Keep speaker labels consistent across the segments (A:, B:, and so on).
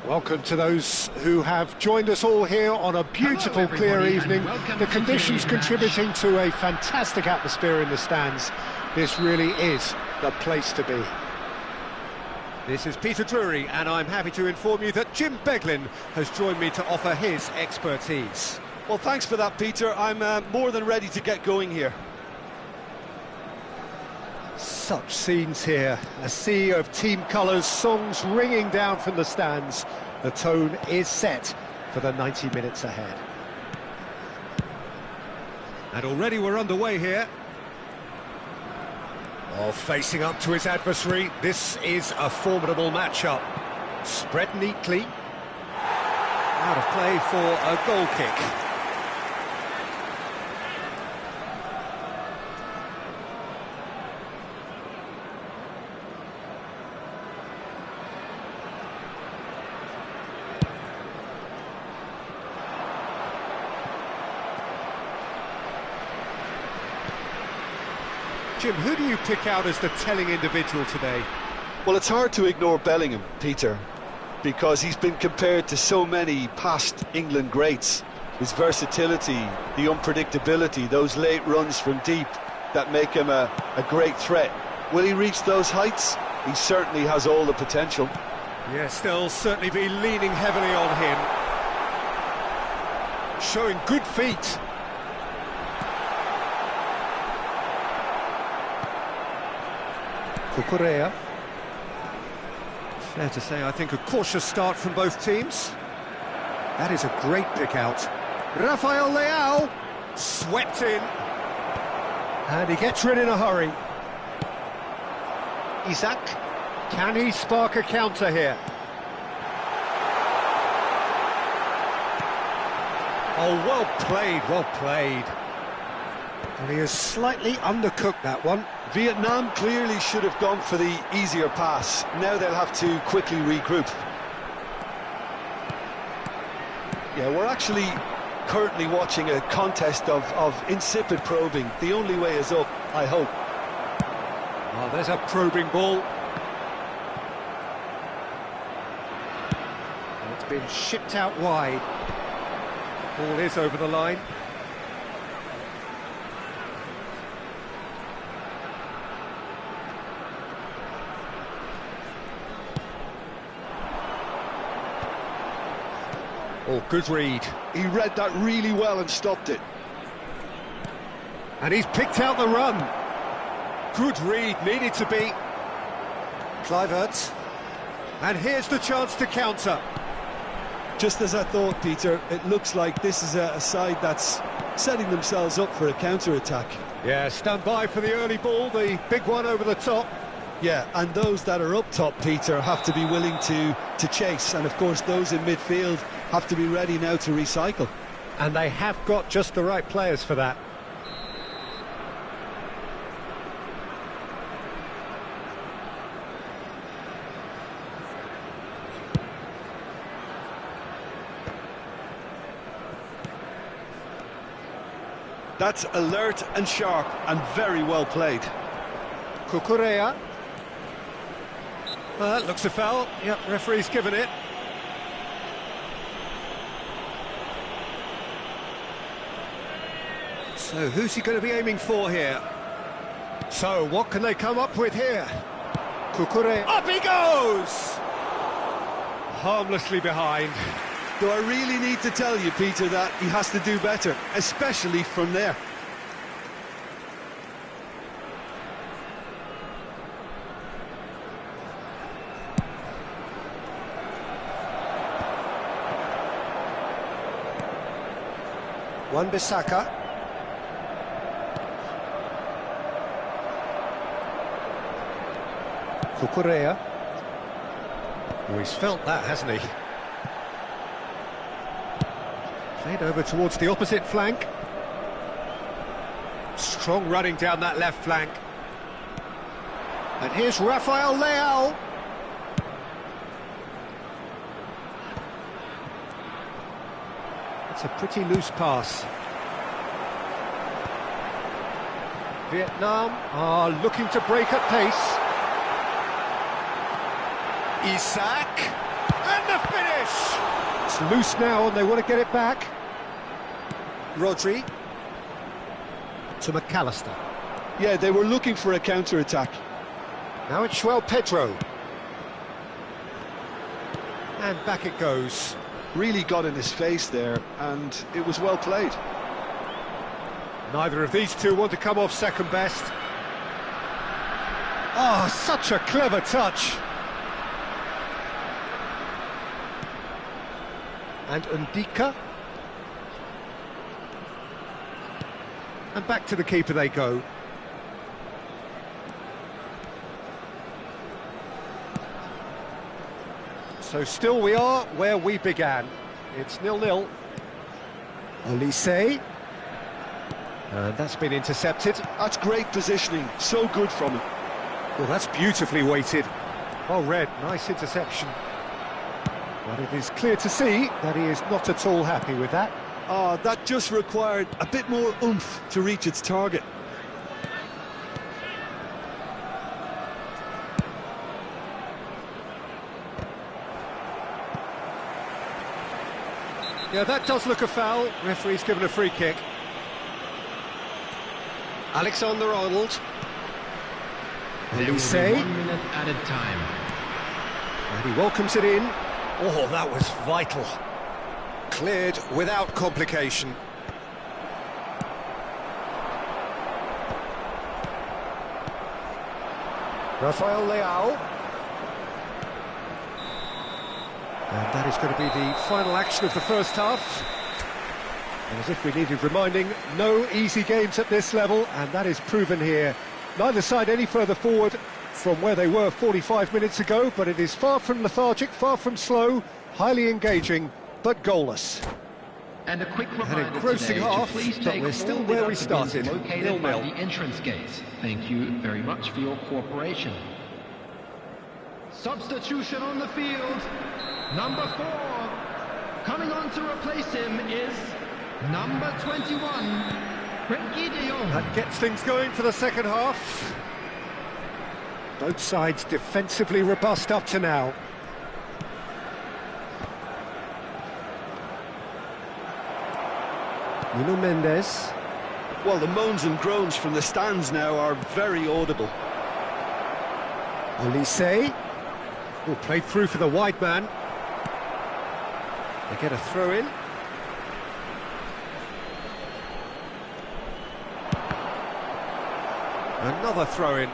A: Welcome to those who have joined us all here on a beautiful, clear evening. The conditions contributing to a fantastic atmosphere in the stands. This really is the place to be.
B: This is Peter Drury, and I'm happy to inform you that Jim Beglin has joined me to offer his expertise.
C: Well, thanks for that, Peter. I'm more than ready to get going here.
A: Such scenes here, a sea of team colours, songs ringing down from the stands. The tone is set for the 90 minutes ahead.
B: And already we're underway here. Oh, facing up to his adversary, this is a formidable matchup. Spread neatly. Out of play for a goal kick. Jim, who do you pick out as the telling individual today?
C: Well, it's hard to ignore Bellingham, Peter, because he's been compared to so many past England greats. His versatility, the unpredictability, those late runs from deep that make him a great threat. Will he reach those heights? He certainly has all the potential.
B: Yes, they'll certainly be leaning heavily on him. Showing good feet.
A: Cucurella.
B: Fair to say, I think a cautious start from both teams. That is a great pick out. Rafael Leao, swept in. And he gets rid in a hurry.
A: Isaac, can he spark a counter here?
B: Oh, well played, well played.
A: And he has slightly undercooked that one.
C: Vietnam clearly should have gone for the easier pass. Now they'll have to quickly regroup. Yeah, we're actually currently watching a contest of insipid probing. The only way is up, I hope.
B: Oh, there's a probing ball.
A: It's been shipped out wide.
B: Ball is over the line. Oh, good read.
C: He read that really well and stopped it.
B: And he's picked out the run. Good read, needed to be.
A: Kluivert.
B: And here's the chance to counter.
C: Just as I thought, Peter, it looks like this is a side that's setting themselves up for a counter-attack.
B: Yeah, stand by for the early ball, the big one over the top.
C: Yeah, and those that are up top, Peter, have to be willing to chase. And, of course, those in midfield have to be ready now to recycle.
A: And they have got just the right players for that.
C: That's alert and sharp and very well played.
A: Cucurella.
B: That looks a foul. Yep, referee's given it. So who's he going to be aiming for here? So what can they come up with here?
A: Cucurella.
B: Up he goes! Harmlessly behind.
C: Do I really need to tell you, Peter, that he has to do better, especially from there?
A: Wan-Bissaka. Cucurella.
B: Oh, he's felt that, hasn't he? Played over towards the opposite flank. Strong running down that left flank.
A: And here's Rafael Leao.
B: It's a pretty loose pass. Vietnam are looking to break at pace. Isaac, and the finish!
A: It's loose now and they want to get it back. Rodri. To McAllister.
C: Yeah, they were looking for a counter-attack.
A: Now it's João Pedro.
B: And back it goes.
C: Really got in his face there, and it was well played.
B: Neither of these two want to come off second best. Oh, such a clever touch.
A: And Ndika.
B: And back to the keeper they go. So still we are where we began. It's 0-0.
A: Olise.
B: And that's been intercepted.
C: That's great positioning, so good from him.
B: Well, that's beautifully weighted. Well read, nice interception. But it is clear to see that he is not at all happy with that.
C: That just required a bit more oomph to reach its target.
B: Yeah, that does look a foul. Referee's given a free kick. Alexander-Arnold.
D: There will be 1 minute added time.
B: And he welcomes it in. Oh, that was vital. Cleared without complication. Rafael Leao. And that is going to be the final action of the first half. And as if we needed reminding, no easy games at this level, and that is proven here. Neither side any further forward from where they were 45 minutes ago, but it is far from lethargic, far from slow, highly engaging, but goalless.
D: And a quick reminder
B: An engrossing
D: today
B: half,
D: to please
B: but
D: take
B: we're still
D: all
B: where
D: the
B: we started,
D: dustbins located by
B: 0-0.
D: the entrance gates. Thank you very much for your cooperation. Substitution on the field. Number 4. Coming on to replace him is number 21, Frenkie de Jong.
B: That gets things going for the second half. Both sides defensively robust up to now. Nuno Mendes.
C: Well, the moans and groans from the stands now are very audible.
B: Olise. Oh, played through for the wide man. They get a throw in. Another throw in.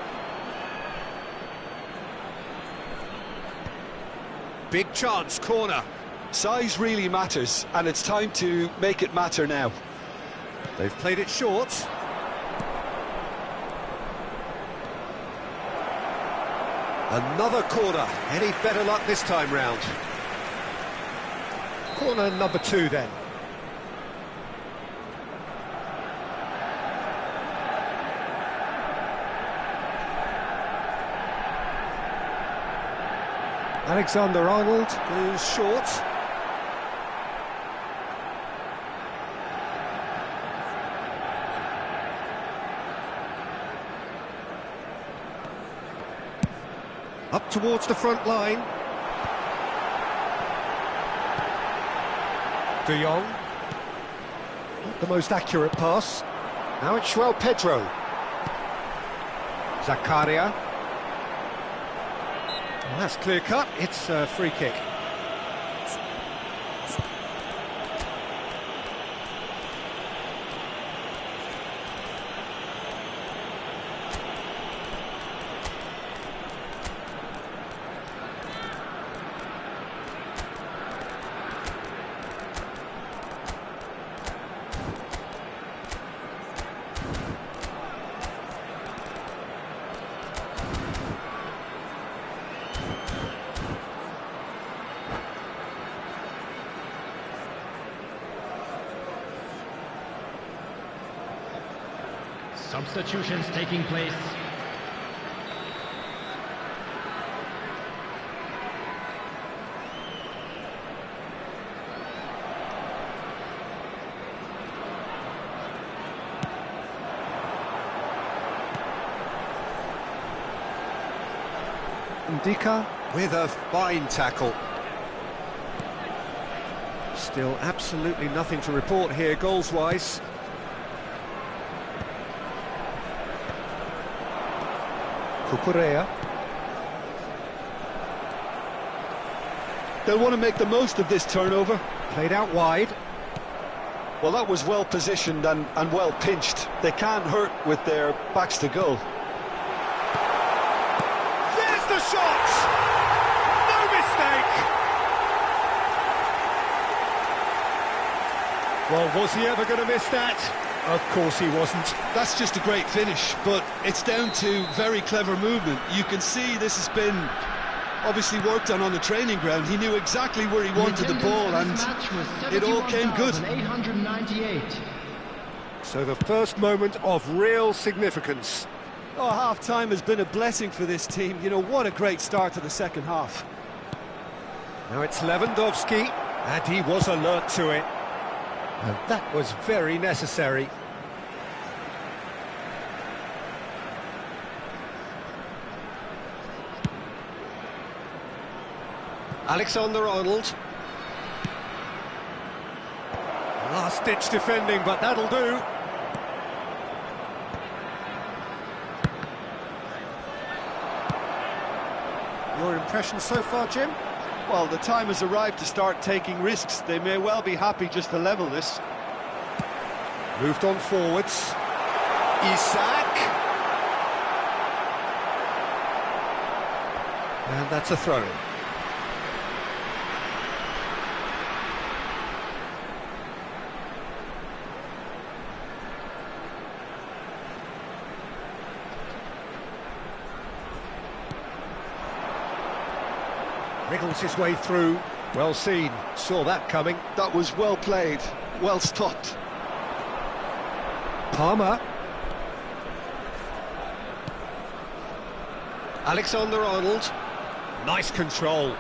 B: Big chance, corner.
C: Size really matters, and it's time to make it matter now.
B: They've played it short. Another corner. Any better luck this time round? Corner number 2 then. Alexander-Arnold goes short. Up towards the front line. De Jong. Not the most accurate pass. Now it's João Pedro. Zakaria. Well, that's clear cut. It's a free kick.
D: Substitutions taking place.
B: Ndika with a fine tackle. Still absolutely nothing to report here goals-wise. Cucurella.
C: They'll want to make the most of this turnover.
B: Played out wide.
C: Well, that was well positioned and well pinched. They can't hurt with their backs to goal.
B: There's the shot! No mistake! Well, was he ever going to miss that? Of course he wasn't.
C: That's just a great finish, but it's down to very clever movement. You can see this has been obviously worked on the training ground. He knew exactly where he wanted the ball, and it all came good.
D: 898.
B: So the first moment of real significance.
C: Oh, half-time has been a blessing for this team. You know, what a great start to the second half.
B: Now it's Lewandowski, and he was alert to it. And that was very necessary. Alexander-Arnold. Last-ditch defending, but that'll do. Your impression so far, Jim?
C: Well, the time has arrived to start taking risks. They may well be happy just to level this.
B: Moved on forwards. Isak. And that's a throw-in. Wriggles his way through. Well seen. Saw that coming.
C: That was well played, well stopped.
B: Palmer. Alexander-Arnold. Nice control.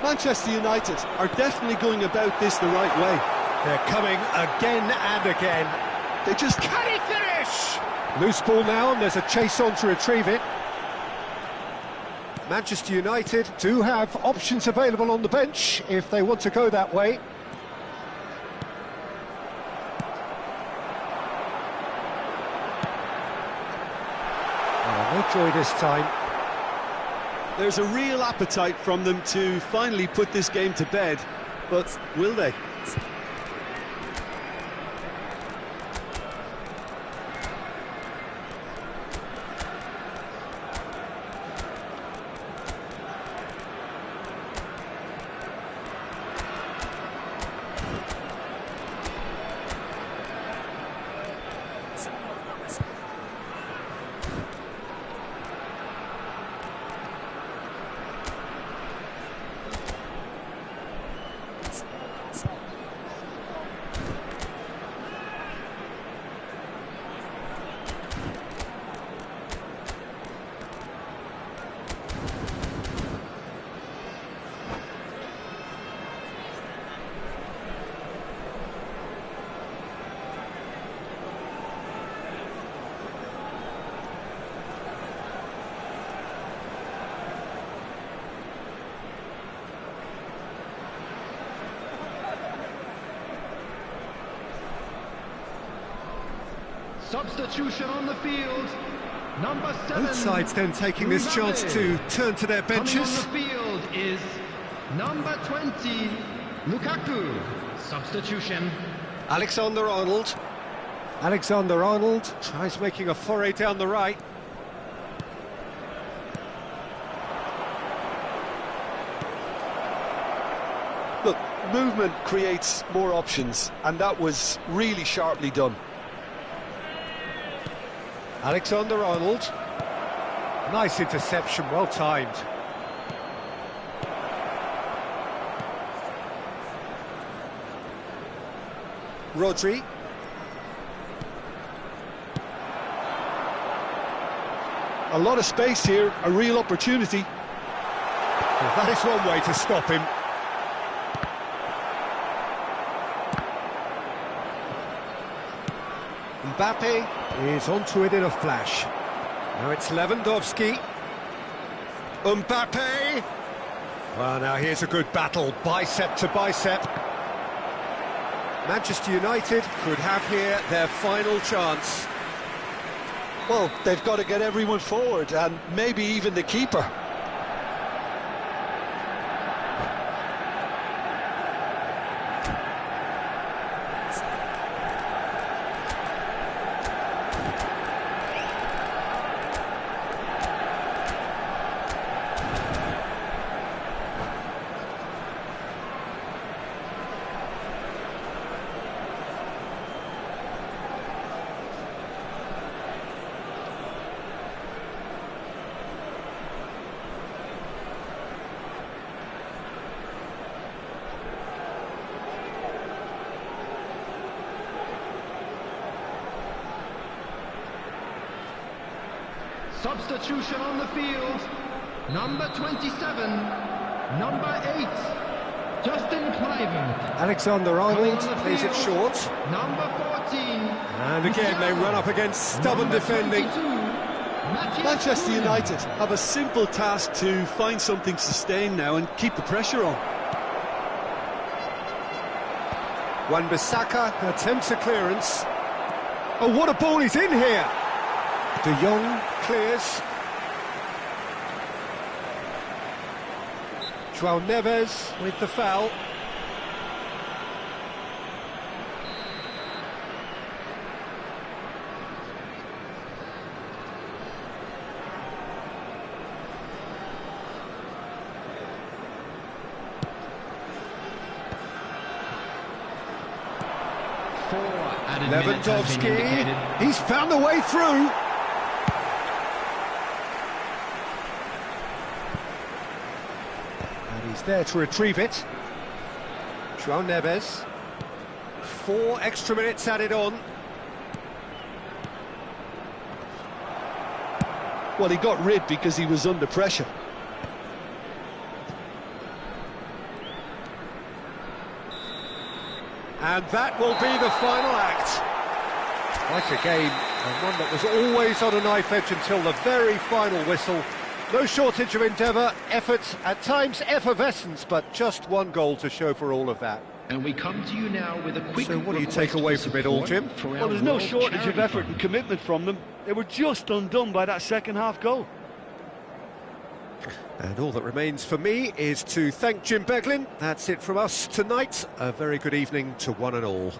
C: Manchester United are definitely going about this the right way.
B: They're coming again and again.
C: They just...
B: Can he finish? Loose ball now, and there's a chase on to retrieve it. Manchester United do have options available on the bench if they want to go that way. No joy this time.
C: There's a real appetite from them to finally put this game to bed, but will they?
D: Substitution on the field. Number 7.
B: Both sides then taking this chance to turn to their benches.
D: Coming on the field is number 20, Lukaku. Substitution.
B: Alexander-Arnold. Alexander-Arnold tries making a foray down the right.
C: Look, movement creates more options, and that was really sharply done.
B: Alexander-Arnold. Nice interception, well timed. Rodri.
C: A lot of space here, a real opportunity.
B: Well, that is one way to stop him. Mbappe is onto it in a flash. Now it's Lewandowski. Mbappe! Well, now here's a good battle, bicep to bicep. Manchester United could have here their final chance.
C: Well, they've got to get everyone forward, and maybe even the keeper.
D: Substitution on the field. Number 27, number 8, Justin Kluivert.
B: Alexander-Arnold plays it short.
D: Number 14.
B: And again they run up against stubborn defending.
D: 22,
C: Manchester United have a simple task to find something sustained now and keep the pressure on.
B: Wan-Bissaka attempts a clearance. Oh, what a ball, he's in here! De Jong clears. João Neves with the foul. Lewandowski, he's found the way through. And he's there to retrieve it. João Neves. 4 extra minutes added on.
C: Well, he got rid because he was under pressure.
B: And that will be the final act. Quite a game, and one that was always on a knife edge until the very final whistle. No shortage of endeavour, effort, at times effervescence, but just one goal to show for all of that.
D: And we come to you now with a quick...
B: So what do you take away from it all, Jim?
C: Well, there's no shortage of effort and commitment from them. They were just undone by that second half goal.
B: And all that remains for me is to thank Jim Beglin. That's it from us tonight. A very good evening to one and all.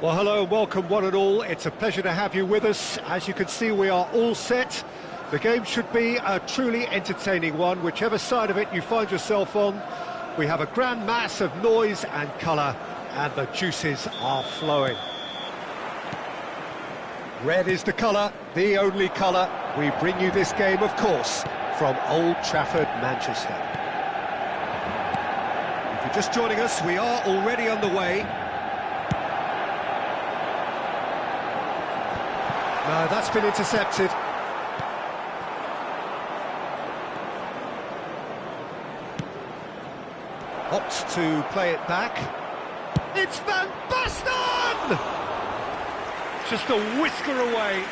B: Well, hello and welcome one and all. It's a pleasure to have you with us. As you can see, we are all set. The game should be a truly entertaining one, whichever side of it you find yourself on. We have a grand mass of noise and colour, and the juices are flowing. Red is the colour, the only colour. We bring you this game, of course, from Old Trafford, Manchester. If you're just joining us, we are already underway. No, that's been intercepted. Opts to play it back. It's Van Basten! Just a whisker away.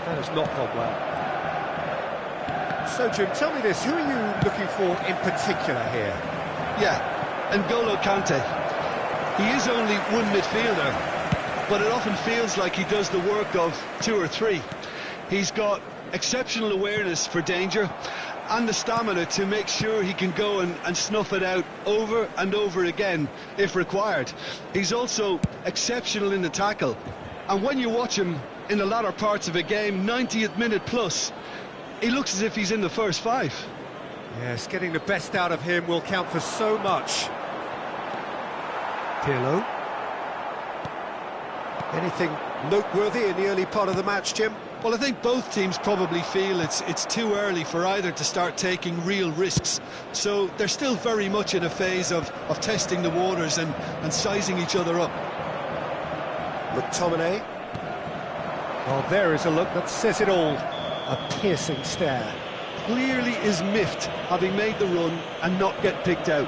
B: That has not gone well. So, Jim, tell me this, who are you looking for in particular here?
C: Yeah, N'Golo Kante. He is only one midfielder, but it often feels like he does the work of two or three. He's got exceptional awareness for danger and the stamina to make sure he can go and snuff it out over and over again if required. He's also exceptional in the tackle, and when you watch him in the latter parts of a game, 90th minute plus, he looks as if he's in the first five.
B: Yes, getting the best out of him will count for so much. Pirlo. Anything noteworthy in the early part of the match, Jim?
C: Well, I think both teams probably feel it's too early for either to start taking real risks. So they're still very much in a phase of testing the waters and sizing each other up.
B: McTominay. Well, there is a look that says it all. A piercing stare.
C: Clearly is miffed having made the run and not get picked out.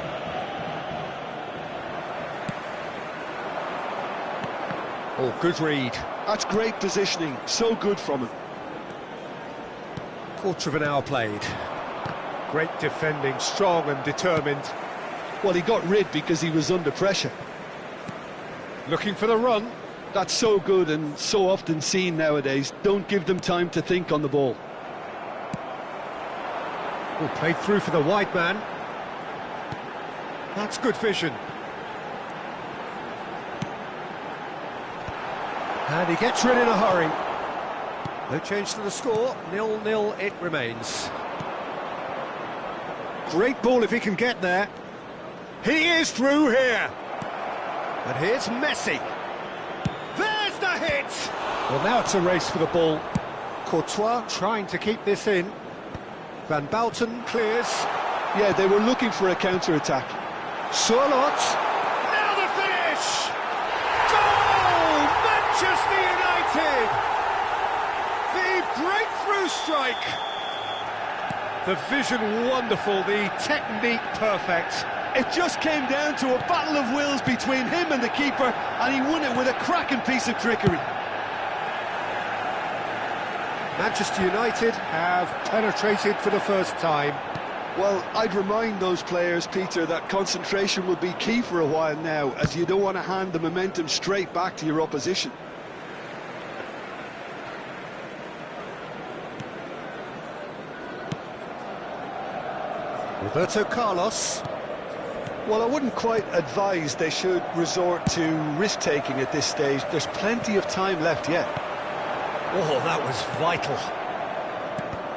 B: Oh, good read.
C: That's great positioning, so good from him.
B: Quarter of an hour played. Great defending, strong and determined.
C: Well, he got rid because he was under pressure.
B: Looking for the run.
C: That's so good and so often seen nowadays. Don't give them time to think on the ball.
B: Oh, played through for the wide man. That's good vision. And he gets rid in a hurry. No change to the score, 0-0 it remains. Great ball if he can get there. He is through here. And here's Messi. There's the hit! Well, now it's a race for the ball. Courtois trying to keep this in. Van Bouten clears.
C: Yeah, they were looking for a counter-attack.
B: Surlot. Now the finish! Goal! Manchester United! The breakthrough strike! The vision wonderful, the technique perfect.
C: It just came down to a battle of wills between him and the keeper, and he won it with a cracking piece of trickery.
B: Manchester United have penetrated for the first time.
C: Well, I'd remind those players, Peter, that concentration will be key for a while now, as you don't want to hand the momentum straight back to your opposition.
B: Roberto Carlos.
C: Well, I wouldn't quite advise they should resort to risk-taking at this stage. There's plenty of time left yet.
B: Oh, that was vital.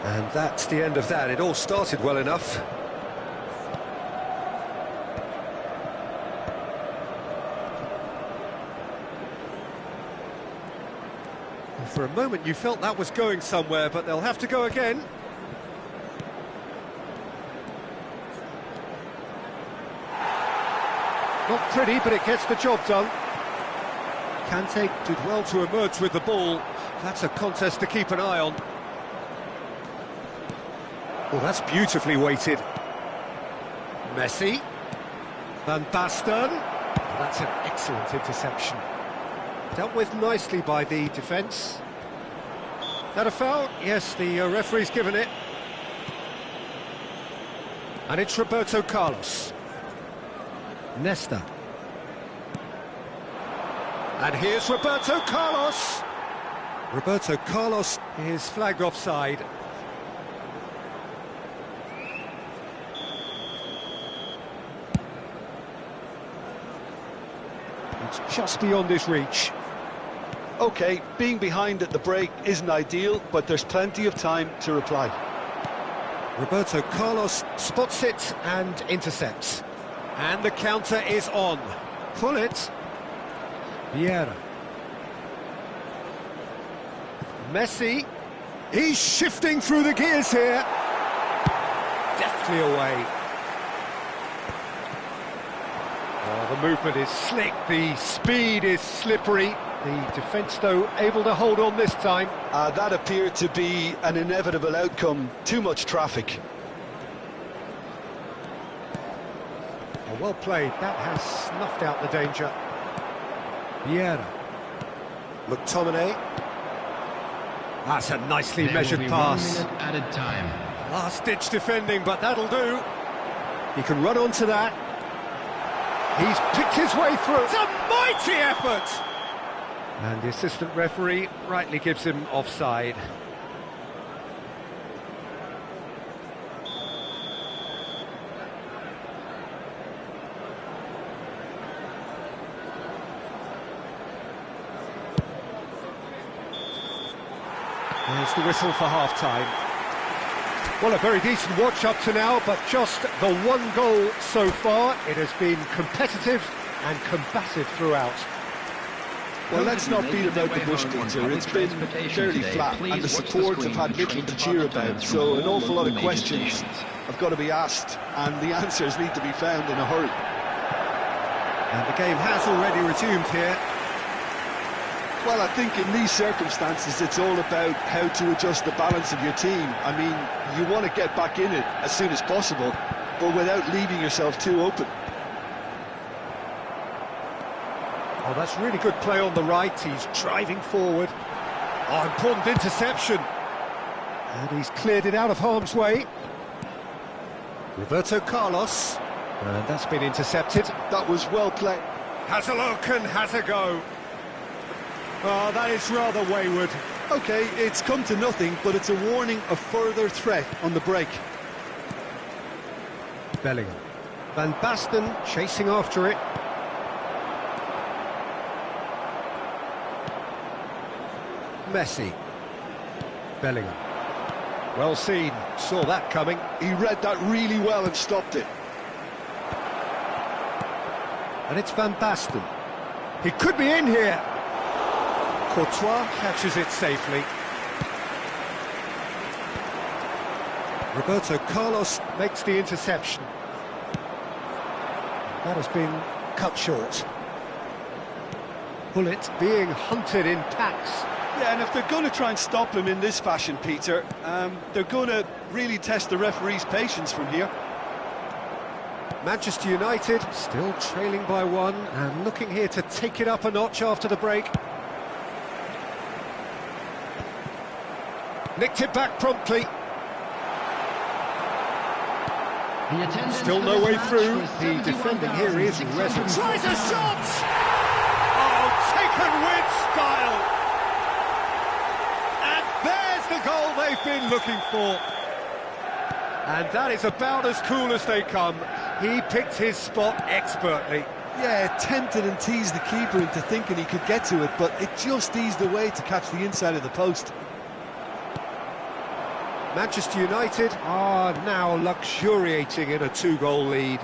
B: And that's the end of that. It all started well enough. And for a moment you felt that was going somewhere, but they'll have to go again. Not pretty, but it gets the job done. Kante did well to emerge with the ball. That's a contest to keep an eye on. Oh, that's beautifully weighted. Messi. Van Basten. Oh, that's an excellent interception. Dealt with nicely by the defence. That a foul? Yes, the referee's given it. And it's Roberto Carlos. Nesta. And here's Roberto Carlos. Roberto Carlos is flagged offside. It's just beyond his reach.
C: OK, being behind at the break isn't ideal, but there's plenty of time to reply.
B: Roberto Carlos spots it and intercepts. And the counter is on. Pull it. Vieira. Messi. He's shifting through the gears here. Deftly away. Oh, the movement is slick, the speed is slippery. The defence, though, able to hold on this time.
C: That appeared to be an inevitable outcome. Too much traffic.
B: Oh, well played. That has snuffed out the danger. Vieira. McTominay. That's a nicely measured pass.
D: 1 minute added time.
B: Last-ditch defending, but that'll do. He can run onto that. He's picked his way through. It's a mighty effort! And the assistant referee rightly gives him offside. There's the whistle for half-time. Well, a very decent watch up to now, but just the one goal so far. It has been competitive and combative throughout.
C: Well, let's not beat about the bush, Peter. It's been fairly flat, and the supports have had little to cheer about, so an awful lot of questions have got to be asked, and the answers need to be found in a hurry.
B: And the game has already resumed here.
C: Well, I think in these circumstances, it's all about how to adjust the balance of your team. I mean, you want to get back in it as soon as possible, but without leaving yourself too open.
B: Oh, that's really good play on the right. He's driving forward. Oh, important interception. And he's cleared it out of harm's way. Roberto Carlos. And that's been intercepted.
C: That was well played.
B: Has a look and has a go. Oh, that is rather wayward.
C: OK, it's come to nothing, but it's a warning of further threat on the break.
B: Bellingham. Van Basten chasing after it. Messi. Bellingham. Well seen, saw that coming.
C: He read that really well and stopped it.
B: And it's Van Basten. He could be in here. Courtois catches it safely. Roberto Carlos makes the interception. That has been cut short. Bullet being hunted in packs.
C: Yeah, and if they're going to try and stop him in this fashion, Peter, they're going to really test the referee's patience from here.
B: Manchester United still trailing by one and looking here to take it up a notch after the break. Nicked it back promptly. Still no way through. The defending here is resolute. Tries a shot! Oh, taken with style! And there's the goal they've been looking for. And that is about as cool as they come. He picked his spot expertly.
C: Yeah, tempted and teased the keeper into thinking he could get to it, but it just eased away to catch the inside of the post.
B: Manchester United are now luxuriating in a two-goal lead.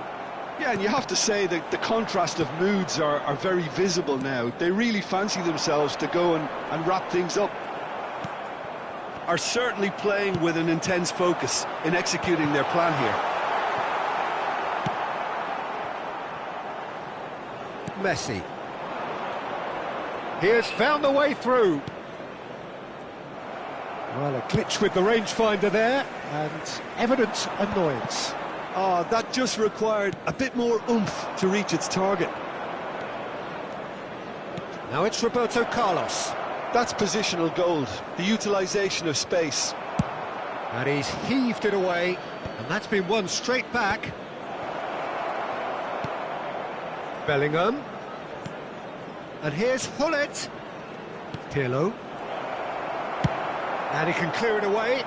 C: Yeah, and you have to say that the contrast of moods are very visible now. They really fancy themselves to go and wrap things up. Are certainly playing with an intense focus in executing their plan here.
B: Messi. He has found the way through. Well, a glitch with the rangefinder there, and evident annoyance.
C: Oh, that just required a bit more oomph to reach its target.
B: Now it's Roberto Carlos.
C: That's positional gold, the utilisation of space.
B: And he's heaved it away, and that's been won straight back. Bellingham. And here's Hullet. Pirlo. And he can clear it away.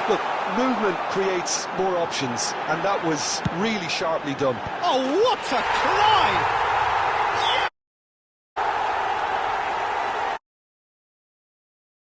C: Look, movement creates more options, and that was really sharply done.
B: Oh, what a climb!